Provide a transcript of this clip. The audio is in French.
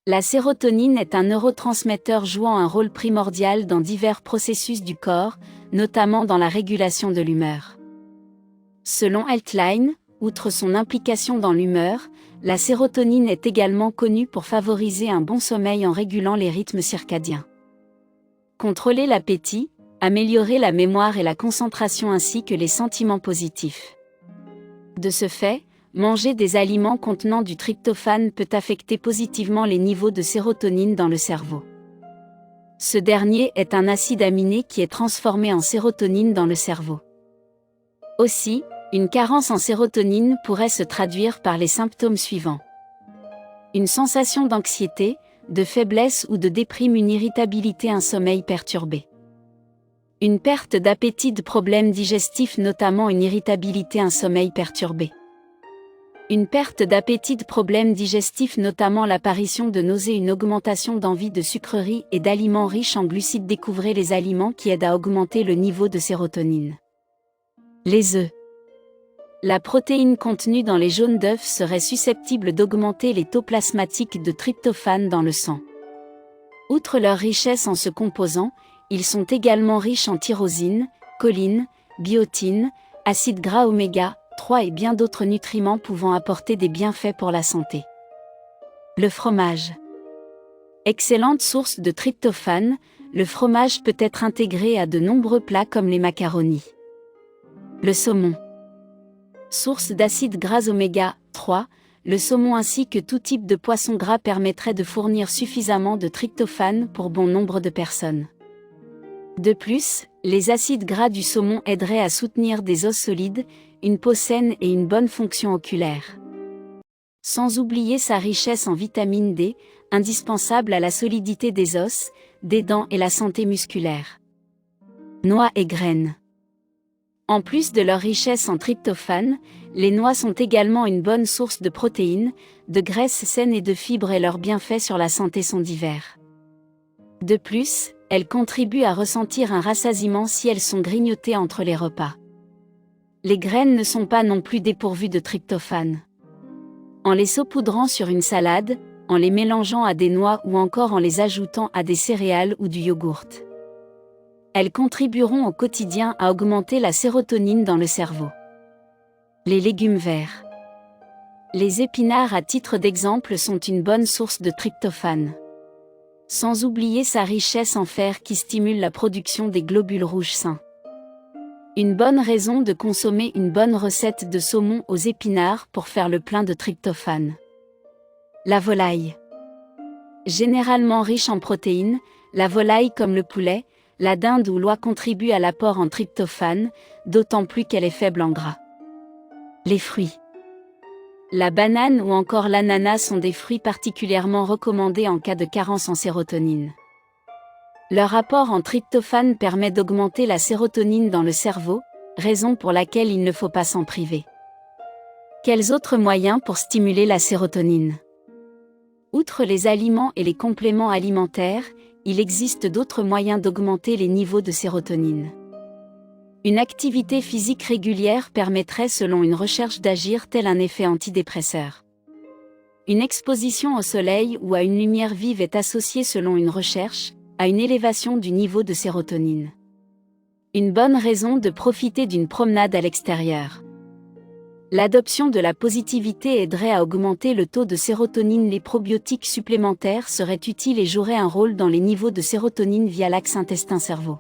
La sérotonine est un neurotransmetteur jouant un rôle primordial dans divers processus du corps, notamment dans la régulation de l'humeur. Selon Healthline, outre son implication dans l'humeur, la sérotonine est également connue pour favoriser un bon sommeil en régulant les rythmes circadiens. Contrôler l'appétit, améliorer la mémoire et la concentration ainsi que les sentiments positifs. De ce fait, manger des aliments contenant du tryptophane peut affecter positivement les niveaux de sérotonine dans le cerveau. Ce dernier est un acide aminé qui est transformé en sérotonine dans le cerveau. Aussi, une carence en sérotonine pourrait se traduire par les symptômes suivants. Une sensation d'anxiété, de faiblesse ou de déprime, une irritabilité, un sommeil perturbé. Une perte d'appétit, de problèmes digestifs, notamment une irritabilité, un sommeil perturbé. Une perte d'appétit, de problèmes digestifs, notamment l'apparition de nausées, une augmentation d'envie de sucreries et d'aliments riches en glucides. Découvrez les aliments qui aident à augmenter le niveau de sérotonine. Les œufs. La protéine contenue dans les jaunes d'œufs serait susceptible d'augmenter les taux plasmatiques de tryptophane dans le sang. Outre leur richesse en ce composant, ils sont également riches en tyrosine, choline, biotine, acides gras oméga 3 et bien d'autres nutriments pouvant apporter des bienfaits pour la santé. Le fromage. Excellente source de tryptophane, le fromage peut être intégré à de nombreux plats comme les macaronis. Le saumon. Source d'acides gras oméga 3, le saumon ainsi que tout type de poisson gras permettrait de fournir suffisamment de tryptophane pour bon nombre de personnes. De plus, les acides gras du saumon aideraient à soutenir des os solides, une peau saine et une bonne fonction oculaire. Sans oublier sa richesse en vitamine D, indispensable à la solidité des os, des dents et la santé musculaire. Noix et graines. En plus de leur richesse en tryptophane, les noix sont également une bonne source de protéines, de graisses saines et de fibres, et leurs bienfaits sur la santé sont divers. De plus, elles contribuent à ressentir un rassasiement si elles sont grignotées entre les repas. Les graines ne sont pas non plus dépourvues de tryptophane. En les saupoudrant sur une salade, en les mélangeant à des noix ou encore en les ajoutant à des céréales ou du yogourt. Elles contribueront au quotidien à augmenter la sérotonine dans le cerveau. Les légumes verts. Les épinards, à titre d'exemple, sont une bonne source de tryptophane. Sans oublier sa richesse en fer qui stimule la production des globules rouges sains. Une bonne raison de consommer une bonne recette de saumon aux épinards pour faire le plein de tryptophane. La volaille. Généralement riche en protéines, la volaille comme le poulet, la dinde ou l'oie contribue à l'apport en tryptophane, d'autant plus qu'elle est faible en gras. Les fruits. La banane ou encore l'ananas sont des fruits particulièrement recommandés en cas de carence en sérotonine. Leur apport en tryptophane permet d'augmenter la sérotonine dans le cerveau, raison pour laquelle il ne faut pas s'en priver. Quels autres moyens pour stimuler la sérotonine ? Outre les aliments et les compléments alimentaires, il existe d'autres moyens d'augmenter les niveaux de sérotonine. Une activité physique régulière permettrait, selon une recherche, d'agir tel un effet antidépresseur. Une exposition au soleil ou à une lumière vive est associée, selon une recherche, à une élévation du niveau de sérotonine. Une bonne raison de profiter d'une promenade à l'extérieur. L'adoption de la positivité aiderait à augmenter le taux de sérotonine. Les probiotiques supplémentaires seraient utiles et joueraient un rôle dans les niveaux de sérotonine via l'axe intestin-cerveau.